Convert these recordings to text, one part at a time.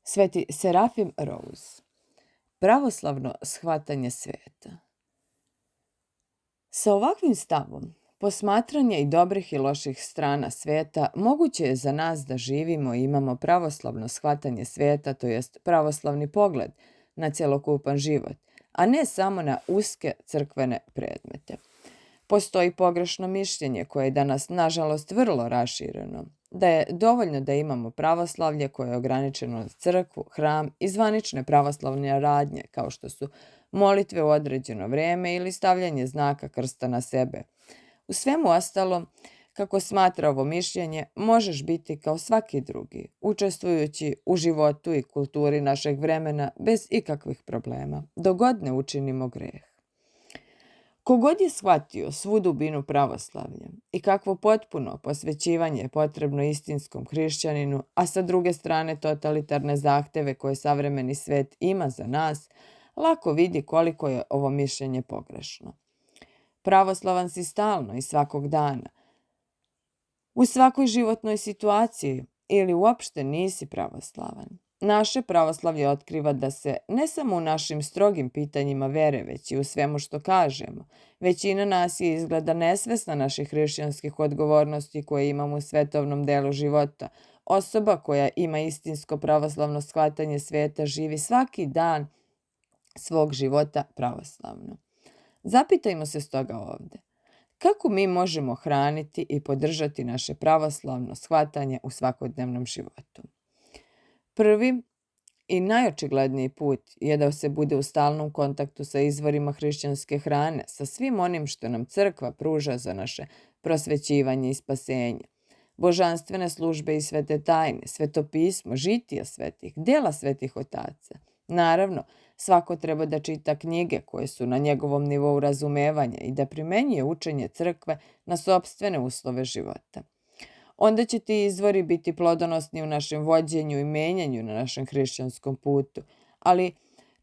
Sveti Serafim Rose. Pravoslavno shvatanje sveta. Sa ovakvim stavom, posmatranje i dobrih i loših strana sveta moguće je za nas da živimo i imamo pravoslavno shvatanje sveta, to jest pravoslavni pogled na cjelokupan život, a ne samo na uske crkvene predmete. Postoji pogrešno mišljenje koje je danas, nažalost, vrlo rašireno, da je dovoljno da imamo pravoslavlje koje je ograničeno na crkvu, hram i zvanične pravoslavne radnje, kao što su molitve u određeno vrijeme ili stavljanje znaka krsta na sebe. U svemu ostalom, kako smatra ovo mišljenje, možeš biti kao svaki drugi, učestvujući u životu i kulturi našeg vremena bez ikakvih problema, dok god ne učinimo greh. Kogod je shvatio svu dubinu pravoslavlja i kakvo potpuno posvećivanje je potrebno istinskom hrišćaninu, a sa druge strane totalitarne zahteve koje savremeni svet ima za nas, lako vidi koliko je ovo mišljenje pogrešno. Pravoslavan si stalno i svakog dana. U svakoj životnoj situaciji ili uopšte nisi pravoslavan. Naše pravoslavlje otkriva da se ne samo u našim strogim pitanjima vere, već i u svemu što kažemo. Većina nas je izgleda nesvesna naših hrišćanskih odgovornosti koje imamo u svetovnom delu života. Osoba koja ima istinsko pravoslavno shvatanje sveta živi svaki dan svog života pravoslavno. Zapitajmo se stoga ovdje. Kako mi možemo hraniti i podržati naše pravoslavno shvatanje u svakodnevnom životu? Prvi i najočigledniji put je da se bude u stalnom kontaktu sa izvorima hrišćanske hrane, sa svim onim što nam crkva pruža za naše prosvećivanje i spasenje. Božanstvene službe i svete tajne, svetopismo, žitija svetih, djela svetih otaca. Naravno, svako treba da čita knjige koje su na njegovom nivou razumevanja i da primenjuje učenje crkve na sopstvene uslove života. Onda će ti izvori biti plodonosni u našem vođenju i menjanju na našem hrišćanskom putu, ali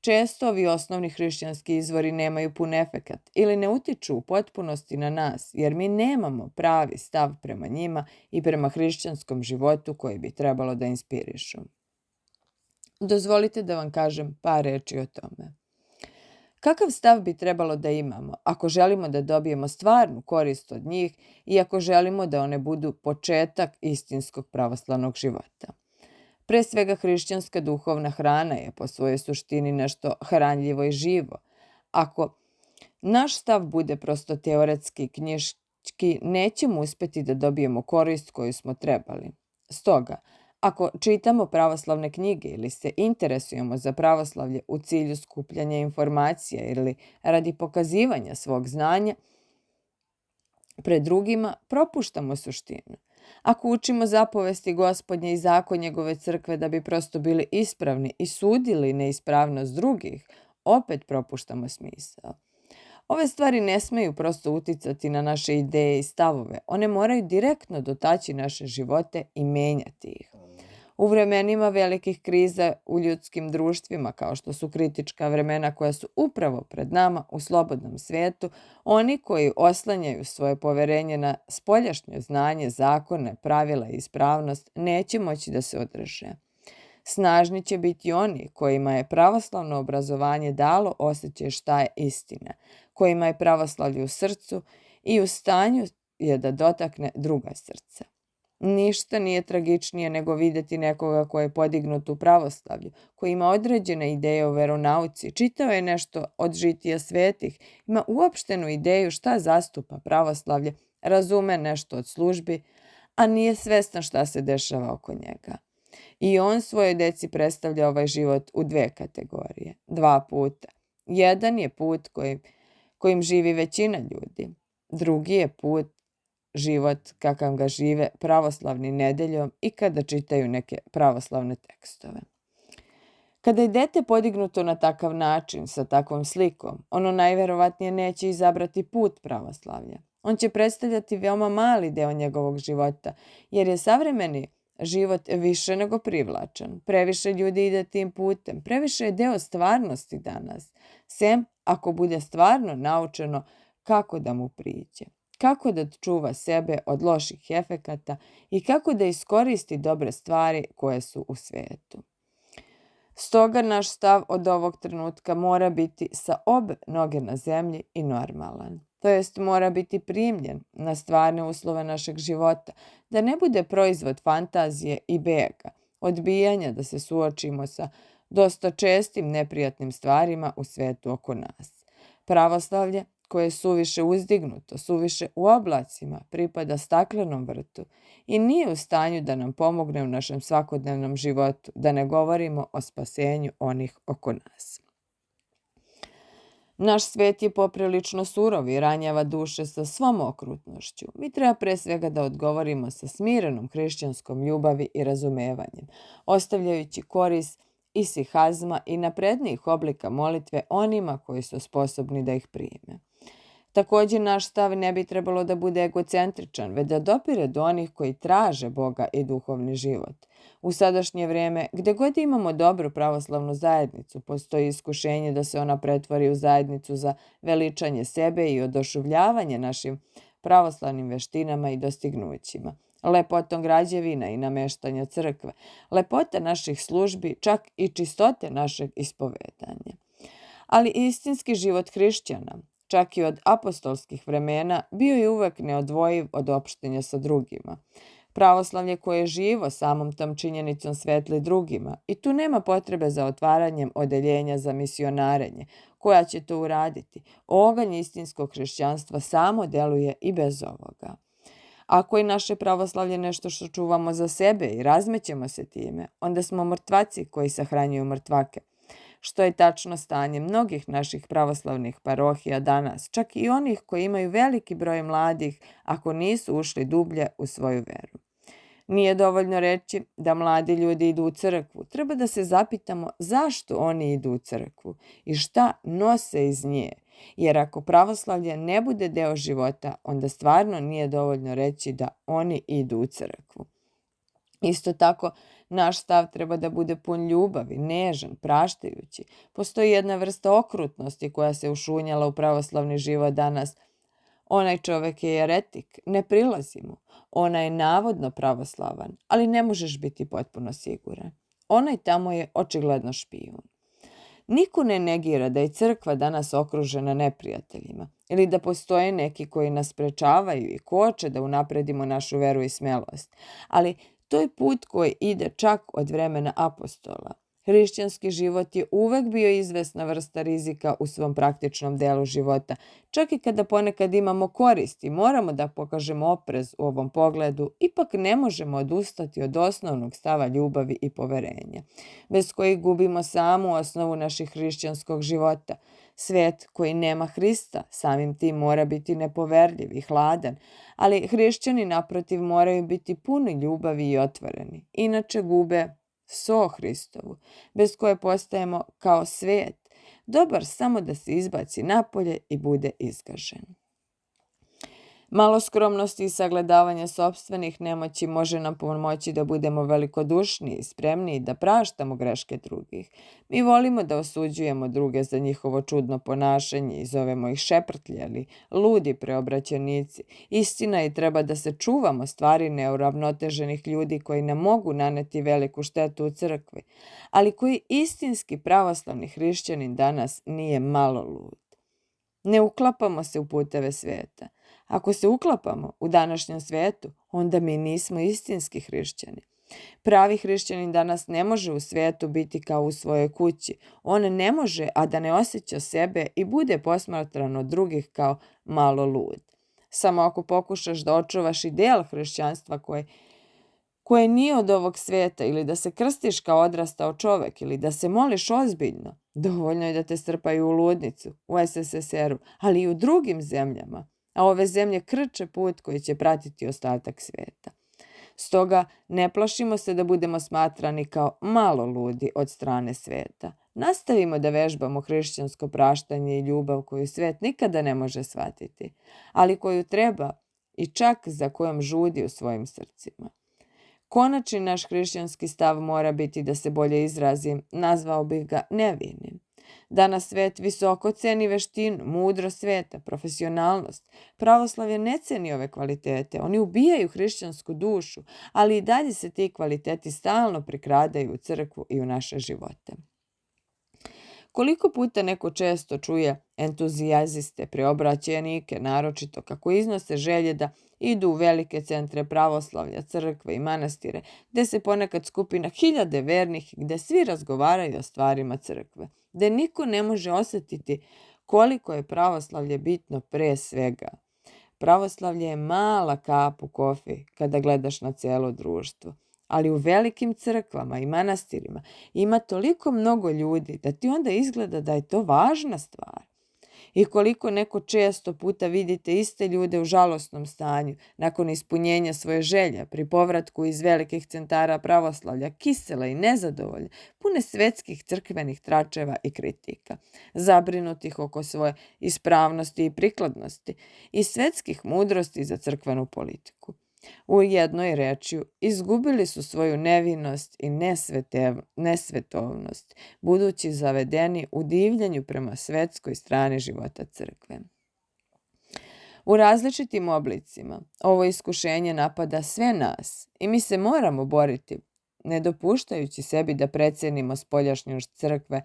često ovi osnovni hrišćanski izvori nemaju pun efekat ili ne utiču u potpunosti na nas, jer mi nemamo pravi stav prema njima i prema hrišćanskom životu koji bi trebalo da inspirišu. Dozvolite da vam kažem par reči o tome. Kakav stav bi trebalo da imamo ako želimo da dobijemo stvarnu korist od njih i ako želimo da one budu početak istinskog pravoslavnog života? Pre svega, hrišćanska duhovna hrana je po svojoj suštini nešto hranljivo i živo. Ako naš stav bude prosto teoretski, knjiški, nećemo uspjeti da dobijemo korist koju smo trebali. Stoga, ako čitamo pravoslavne knjige ili se interesujemo za pravoslavlje u cilju skupljanja informacija ili radi pokazivanja svog znanja pred drugima, propuštamo suštinu. Ako učimo zapovesti Gospodnje i zakon njegove crkve da bi prosto bili ispravni i sudili neispravnost drugih, opet propuštamo smisao. Ove stvari ne smeju prosto uticati na naše ideje i stavove. One moraju direktno dotaći naše živote i menjati ih. U vremenima velikih kriza u ljudskim društvima, kao što su kritička vremena koja su upravo pred nama u slobodnom svijetu, oni koji oslanjaju svoje poverenje na spoljašnje znanje, zakone, pravila i ispravnost, neće moći da se održe. Snažni će biti oni kojima je pravoslavno obrazovanje dalo osjećaj šta je istina, kojima je pravoslavlje u srcu i u stanju je da dotakne druga srca. Ništa nije tragičnije nego vidjeti nekoga ko je podignut u pravoslavlju, koji ima određene ideje o veronauci, čitao je nešto od žitija svetih, ima uopštenu ideju šta zastupa pravoslavlje, razume nešto od službi, a nije svestan šta se dešava oko njega. I on svojoj deci predstavlja ovaj život u dve kategorije, dva puta. Jedan je put kojim živi većina ljudi, drugi je put život kakav ga žive pravoslavni nedeljom i kada čitaju neke pravoslavne tekstove. Kada je dete podignuto na takav način, sa takvom slikom, ono najverovatnije neće izabrati put pravoslavlja. On će predstavljati veoma mali deo njegovog života, jer je savremeni život više nego privlačan. Previše ljudi ide tim putem, previše je deo stvarnosti danas, sem ako bude stvarno naučeno kako da mu priđe, kako da čuva sebe od loših efekata i kako da iskoristi dobre stvari koje su u svijetu. Stoga naš stav od ovog trenutka mora biti sa obe noge na zemlji i normalan. To jest mora biti primljen na stvarne uslove našeg života, da ne bude proizvod fantazije i bega, odbijanja da se suočimo sa dosta čestim neprijatnim stvarima u svetu oko nas. Pravoslavlje, koje je suviše uzdignuto, suviše u oblacima, pripada staklenom vrtu i nije u stanju da nam pomogne u našem svakodnevnom životu, da ne govorimo o spasenju onih oko nas. Naš svet je poprilično surov i ranjava duše sa svom okrutnošću. Mi treba pre svega da odgovorimo sa smirenom hrišćanskom ljubavi i razumevanjem, ostavljajući koris isihazma i naprednijih oblika molitve onima koji su sposobni da ih prime. Također, naš stav ne bi trebalo da bude egocentričan, već da dopire do onih koji traže Boga i duhovni život. U sadašnje vrijeme, gde god imamo dobru pravoslavnu zajednicu, postoji iskušenje da se ona pretvori u zajednicu za veličanje sebe i oduševljavanje našim pravoslavnim veštinama i dostignućima, lepotom građevina i nameštanja crkve, lepota naših službi, čak i čistote našeg ispovedanja. Ali istinski život hrišćana, čak i od apostolskih vremena, bio je uvek neodvojiv od opštenja sa drugima. Pravoslavlje koje je živo samom tom činjenicom svetli drugima i tu nema potrebe za otvaranjem odeljenja za misionarenje, koja će to uraditi. Oganj istinskog hrišćanstva samo deluje i bez ovoga. Ako je naše pravoslavlje nešto što čuvamo za sebe i razmećemo se time, onda smo mrtvaci koji sahranjuju mrtvake, što je tačno stanje mnogih naših pravoslavnih parohija danas, čak i onih koji imaju veliki broj mladih ako nisu ušli dublje u svoju veru. Nije dovoljno reći da mladi ljudi idu u crkvu. Treba da se zapitamo zašto oni idu u crkvu i šta nose iz nje. Jer ako pravoslavlje ne bude deo života, onda stvarno nije dovoljno reći da oni idu u crkvu. Isto tako, naš stav treba da bude pun ljubavi, nežan, praštajući. Postoji jedna vrsta okrutnosti koja se ušunjala u pravoslavni život danas. Onaj čovek je jeretik, ne prilazi mu. Onaj je navodno pravoslavan, ali ne možeš biti potpuno siguran. Onaj tamo je očigledno špijun. Niko ne negira da je crkva danas okružena neprijateljima ili da postoje neki koji nas sprečavaju i koče da unapredimo našu veru i smelost, ali to je put koji ide čak od vremena apostola. Hrišćanski život je uvek bio izvesna vrsta rizika u svom praktičnom delu života. Čak i kada ponekad imamo koristi, moramo da pokažemo oprez u ovom pogledu, ipak ne možemo odustati od osnovnog stava ljubavi i poverenja, bez kojih gubimo samu osnovu naših hrišćanskog života. Svet koji nema Hrista samim tim mora biti nepoverljiv i hladan, ali hrišćani naprotiv moraju biti puni ljubavi i otvoreni, inače gube so Hristovu, bez koje postajemo kao svet, dobar samo da se izbaci napolje i bude izgažen. Malo skromnosti i sagledavanja sopstvenih nemoći može nam pomoći da budemo velikodušniji i spremniji da praštamo greške drugih. Mi volimo da osuđujemo druge za njihovo čudno ponašanje i zovemo ih šeprtlje ili ludi preobraćenici. Istina je treba da se čuvamo stvari neuravnoteženih ljudi koji nam mogu naneti veliku štetu u crkvi, ali koji istinski pravoslavni hrišćanin danas nije malo lud. Ne uklapamo se u puteve sveta. Ako se uklapamo u današnjem svetu, onda mi nismo istinski hrišćani. Pravi hrišćanin danas ne može u svetu biti kao u svojoj kući. On ne može, a da ne osjeća sebe i bude posmatran od drugih kao malo lud. Samo ako pokušaš da očuvaš ideal hrišćanstva koje nije od ovog sveta ili da se krstiš kao odrastao čovek ili da se moliš ozbiljno, dovoljno je da te strpaju u ludnicu, u SSSR-u, ali i u drugim zemljama. A ove zemlje krče put koji će pratiti ostatak sveta. Stoga ne plašimo se da budemo smatrani kao malo ludi od strane sveta. Nastavimo da vežbamo hrišćansko praštanje i ljubav koju svet nikada ne može shvatiti, ali koju treba i čak za kojom žudi u svojim srcima. Konačni naš hrišćanski stav mora biti, da se bolje izrazim, nazvao bih ga nevinim. Danas svet visoko ceni veštinu, mudrost sveta, profesionalnost. Pravoslavlje ne ceni ove kvalitete, oni ubijaju hrišćansku dušu, ali i dalje se ti kvaliteti stalno prikradaju u crkvu i u naše živote. Koliko puta neko često čuje entuzijaziste, preobraćenike, naročito kako iznose želje da idu u velike centre pravoslavlja, crkve i manastire, gde se ponekad skupi na hiljade vernih, gde svi razgovaraju o stvarima crkve, gde niko ne može osetiti koliko je pravoslavlje bitno pre svega. Pravoslavlje je mala kap u kofi kada gledaš na celo društvo, ali u velikim crkvama i manastirima ima toliko mnogo ljudi da ti onda izgleda da je to važna stvar. I koliko neko često puta vidite iste ljude u žalosnom stanju, nakon ispunjenja svoje želje, pri povratku iz velikih centara pravoslavlja, kisele i nezadovoljne, pune svetskih crkvenih tračeva i kritika, zabrinutih oko svoje ispravnosti i prikladnosti i svetskih mudrosti za crkvenu politiku. U jednoj rečju, izgubili su svoju nevinost i nesvetovnost, budući zavedeni u divljenju prema svetskoj strani života crkve. U različitim oblicima ovo iskušenje napada sve nas i mi se moramo boriti, ne dopuštajući sebi da precenimo spoljašnjost crkve,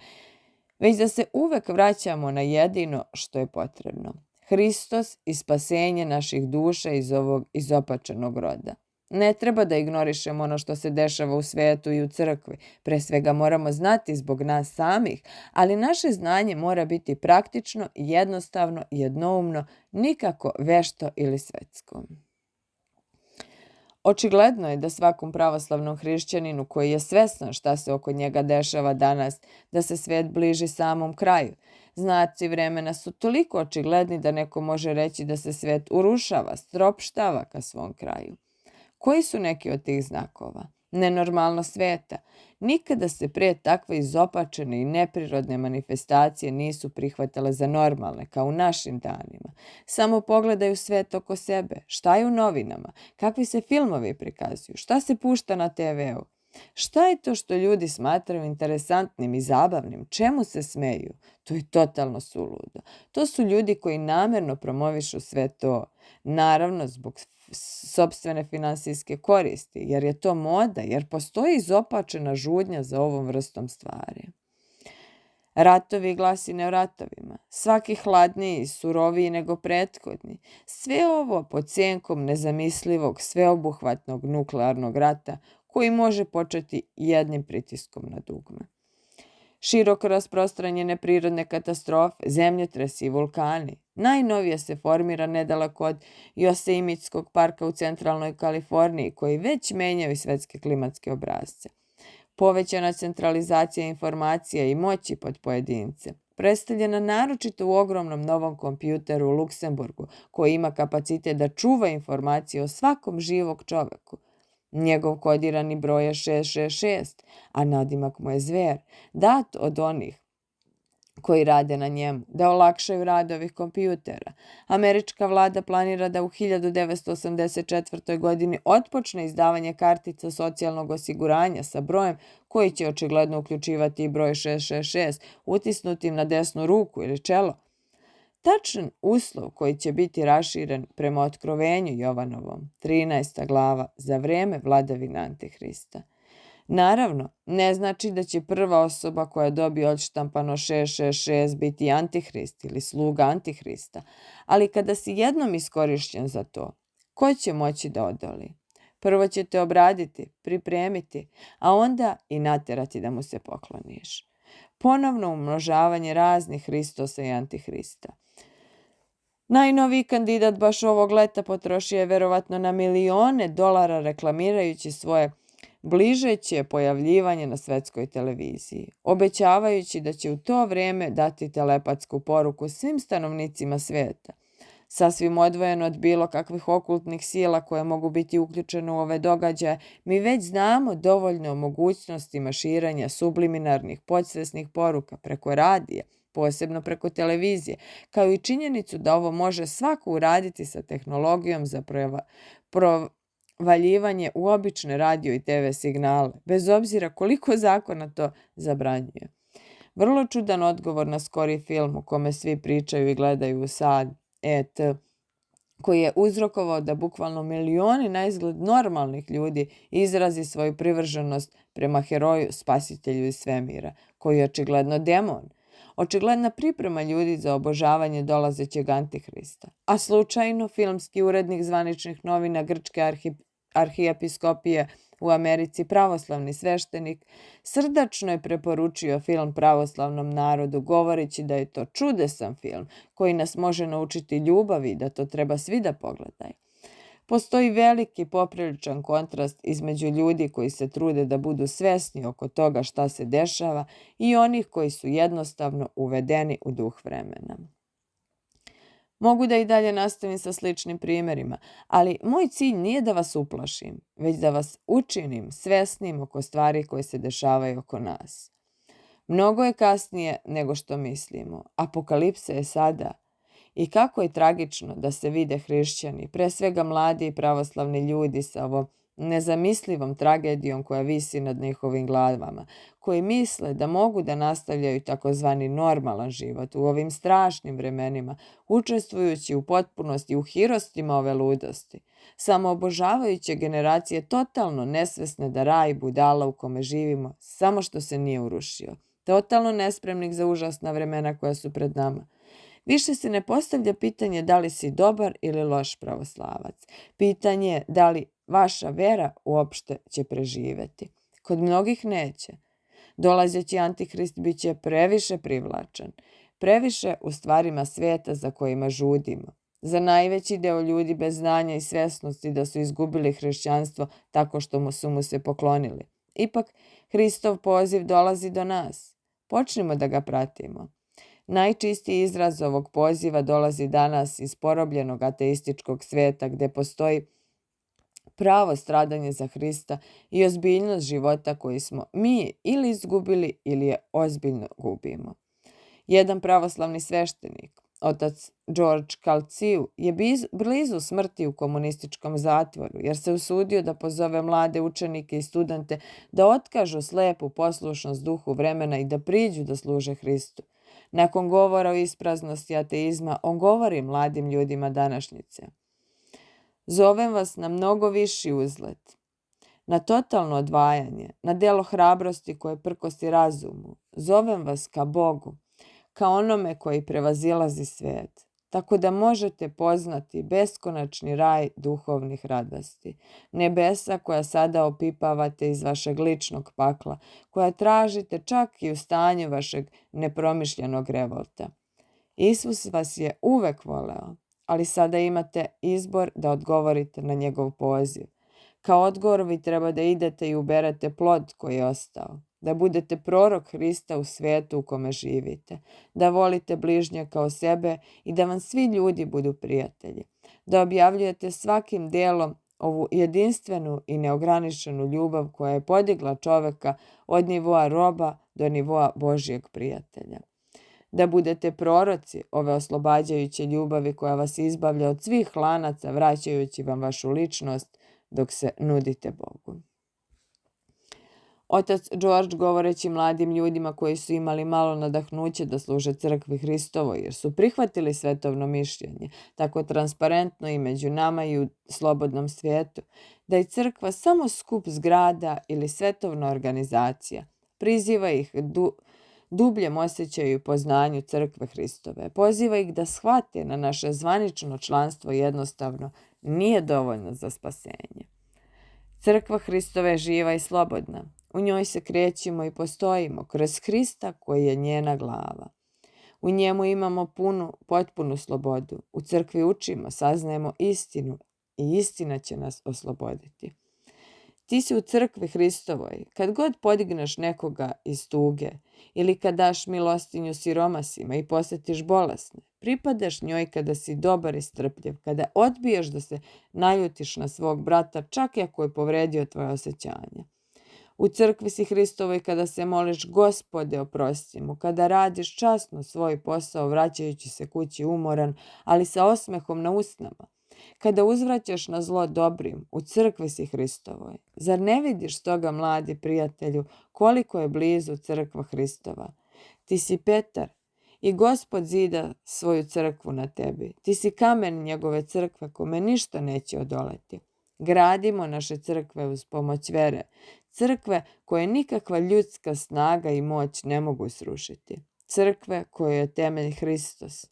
već da se uvek vraćamo na jedino što je potrebno. Hristos i spasenje naših duša iz ovog izopačenog roda. Ne treba da ignorišemo ono što se dešava u svetu i u crkvi. Pre svega moramo znati zbog nas samih, ali naše znanje mora biti praktično, jednostavno, jednoumno, nikako vešto ili svetsko. Očigledno je da svakom pravoslavnom hrišćaninu koji je svestan šta se oko njega dešava danas, da se svet bliži samom kraju. Znaci vremena su toliko očigledni da neko može reći da se svet urušava, stropštava ka svom kraju. Koji su neki od tih znakova? Nenormalnost sveta. Nikada se pre takve izopačene i neprirodne manifestacije nisu prihvatale za normalne, kao u našim danima. Samo pogledaju svet oko sebe. Šta je u novinama? Kakvi se filmovi prikazuju? Šta se pušta na TV-u? Šta je to što ljudi smatraju interesantnim i zabavnim? Čemu se smeju? To je totalno suludo. To su ljudi koji namerno promovišu sve to. Naravno, zbog sopstvene finansijske koristi, jer je to moda, jer postoji izopačena žudnja za ovom vrstom stvari. Ratovi i glasine o ratovima, svaki hladniji i suroviji nego prethodni, sve ovo pod senkom nezamislivog, sveobuhvatnog nuklearnog rata koji može početi jednim pritiskom na dugme. Široko rasprostranjene prirodne katastrofe, zemljotresi i vulkani. Najnovije se formira nedaleko od Josemitskog parka u centralnoj Kaliforniji, koji već menjaju svetske klimatske obrazce. Povećana centralizacija informacija i moći pod pojedince, predstavljena naročito u ogromnom novom kompjuteru u Luksemburgu, koji ima kapacitet da čuva informacije o svakom živog čoveku. Njegov kodirani broj je 666, a nadimak mu je zver, dat od onih koji rade na njemu, da olakšaju rad ovih kompjutera. Američka vlada planira da u 1984. godini otpočne izdavanje kartica socijalnog osiguranja sa brojem koji će očigledno uključivati i broj 666, utisnutim na desnu ruku ili čelo. Tačan uslov koji će biti raširen prema otkrovenju Jovanovom, 13. glava, za vreme vladavine Antihrista. Naravno, ne znači da će prva osoba koja dobije odštampano 666 biti Antihrist ili sluga Antihrista, ali kada si jednom iskorišćen za to, ko će moći da odoli? Prvo će te obraditi, pripremiti, a onda i naterati da mu se pokloniš. Ponovno umnožavanje raznih Hristosa i Antihrista. Najnoviji kandidat baš ovog leta potrošio je verovatno na milione dolara reklamirajući svoje bližeće pojavljivanje na svetskoj televiziji, obećavajući da će u to vreme dati telepatsku poruku svim stanovnicima sveta, sasvim odvojeno od bilo kakvih okultnih sila koje mogu biti uključene u ove događaje. Mi već znamo dovoljno o mogućnostima širenja subliminarnih podsvesnih poruka preko radija, posebno preko televizije, kao i činjenicu da ovo može svako uraditi sa tehnologijom za provaljivanje u obične radio i TV signale, bez obzira koliko zakona to zabranjuje. Vrlo čudan odgovor na skori film u kome svi pričaju i gledaju sad, koji je uzrokovao da bukvalno milioni na izgled normalnih ljudi izrazi svoju privrženost prema heroju, spasitelju iz svemira, koji je očigledno demon. Očigledna priprema ljudi za obožavanje dolazećeg Antihrista. A slučajno, filmski urednik zvaničnih novina Grčke arhijepiskopije u Americi, pravoslavni sveštenik, srdačno je preporučio film pravoslavnom narodu, govoreći da je to čudesan film koji nas može naučiti ljubavi i da to treba svi da pogledaju. Postoji veliki popriličan kontrast između ljudi koji se trude da budu svesni oko toga šta se dešava i onih koji su jednostavno uvedeni u duh vremena. Mogu da i dalje nastavim sa sličnim primjerima, ali moj cilj nije da vas uplašim, već da vas učinim svesnim oko stvari koje se dešavaju oko nas. Mnogo je kasnije nego što mislimo. Apokalipsa je sada. I kako je tragično da se vide hrišćani, pre svega mladi i pravoslavni ljudi sa ovom nezamislivom tragedijom koja visi nad njihovim glavama, koji misle da mogu da nastavljaju takozvani normalan život u ovim strašnim vremenima, učestvujući u potpunosti u hirostima ove ludosti. Samo obožavajuće generacije totalno nesvesne da raj budala u kome živimo, samo što se nije urušio. Totalno nespremnih za užasna vremena koja su pred nama. Više se ne postavlja pitanje da li si dobar ili loš pravoslavac. Pitanje je da li vaša vera uopšte će preživeti. Kod mnogih neće. Dolazeći Antihrist bit će previše privlačan. Previše u stvarima svijeta za kojima žudimo. Za najveći deo ljudi bez znanja i svjesnosti da su izgubili hrišćanstvo tako što su mu se poklonili. Ipak, Hristov poziv dolazi do nas. Počnimo da ga pratimo. Najčistiji izraz ovog poziva dolazi danas iz porobljenog ateističkog svijeta gdje postoji pravo stradanje za Hrista i ozbiljnost života koji smo mi ili izgubili ili je ozbiljno gubimo. Jedan pravoslavni sveštenik, otac George Calciu, je blizu smrti u komunističkom zatvoru jer se usudio da pozove mlade učenike i studente da otkažu slepu poslušnost duhu vremena i da priđu da služe Hristu. Nakon govora o ispraznosti ateizma, on govori mladim ljudima današnjice. Zovem vas na mnogo viši uzlet, na totalno odvajanje, na delo hrabrosti koje prkosi razumu. Zovem vas ka Bogu, ka onome koji prevazilazi svijet, tako da možete poznati beskonačni raj duhovnih radosti, nebesa koja sada opipavate iz vašeg ličnog pakla, koja tražite čak i u stanju vašeg nepromišljenog revolta. Isus vas je uvek voleo, ali sada imate izbor da odgovorite na njegov poziv. Kao odgovor vi treba da idete i uberete plod koji je ostao, da budete prorok Hrista u svijetu u kome živite, da volite bližnje kao sebe i da vam svi ljudi budu prijatelji, da objavljujete svakim dijelom ovu jedinstvenu i neograničenu ljubav koja je podigla čoveka od nivoa roba do nivoa Božjeg prijatelja. Da budete proroci ove oslobađajuće ljubavi koja vas izbavlja od svih lanaca, vraćajući vam vašu ličnost dok se nudite Bogu. Otac George, govoreći mladim ljudima koji su imali malo nadahnuće da služe crkvi Hristovoj jer su prihvatili svetovno mišljenje, tako transparentno i među nama i u slobodnom svijetu, da je crkva samo skup zgrada ili svetovna organizacija, priziva ih dubljem osjećaju i poznanju crkve Hristove. Poziva ih da shvate na naše zvanično članstvo jednostavno nije dovoljno za spasenje. Crkva Hristova je živa i slobodna. U njoj se krećemo i postojimo kroz Hrista koji je njena glava. U njemu imamo potpunu slobodu. U crkvi učimo, saznajemo istinu i istina će nas osloboditi. Ti si u crkvi Hristovoj, kad god podigneš nekoga iz tuge ili kad daš milostinju siromasima i posjetiš bolesne, pripadaš njoj kada si dobar i strpljiv, kada odbiješ da se naljutiš na svog brata čak i ako je povredio tvoje osjećanja. U crkvi si Hristovoj kada se moliš Gospode oprosti mu, kada radiš časno svoj posao vraćajući se kući umoran, ali sa osmehom na usnama. Kada uzvraćaš na zlo dobrim, u crkvi si Hristovoj. Zar ne vidiš stoga, mladi prijatelju, koliko je blizu crkva Hristova? Ti si Petar i Gospod zida svoju crkvu na tebi. Ti si kamen njegove crkve kome ništa neće odoleti. Gradimo naše crkve uz pomoć vere, crkve koje nikakva ljudska snaga i moć ne mogu srušiti. crkve kojoj je temelj Hristos.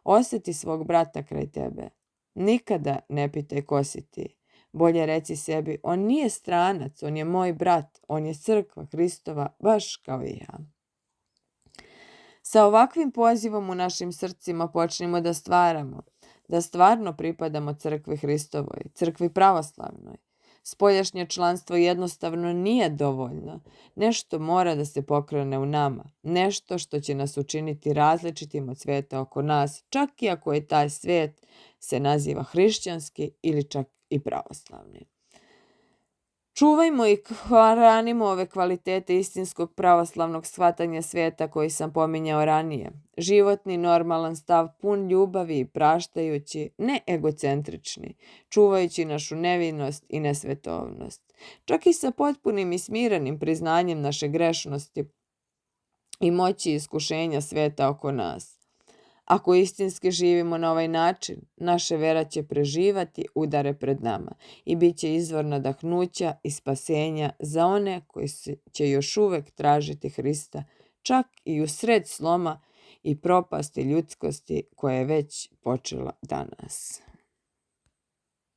Osjeti svog brata kraj tebe. Nikada ne pitaj ko si ti. Bolje reci sebi, on nije stranac, on je moj brat, on je crkva Hristova, baš kao i ja. Sa ovakvim pozivom u našim srcima počnimo da stvaramo, da stvarno pripadamo crkvi Hristovoj, crkvi pravoslavnoj. Spoljašnje članstvo jednostavno nije dovoljno. Nešto mora da se pokrene u nama, nešto što će nas učiniti različitim od sveta oko nas, čak i ako je taj svet se naziva hrišćanski ili čak i pravoslavni. Čuvajmo i hranimo ove kvalitete istinskog pravoslavnog shvatanja sveta koji sam pominjao ranije. Životni, normalan stav, pun ljubavi i praštajući, ne egocentrični, čuvajući našu nevinost i nesvetovnost. Čak i sa potpunim i smiranim priznanjem naše grešnosti i moći iskušenja sveta oko nas. Ako istinski živimo na ovaj način, naša vera će preživati udare pred nama i bit će izvor nadahnuća i spasenja za one koji će još uvek tražiti Hrista, čak i u sred sloma i propasti ljudskosti koja je već počela danas.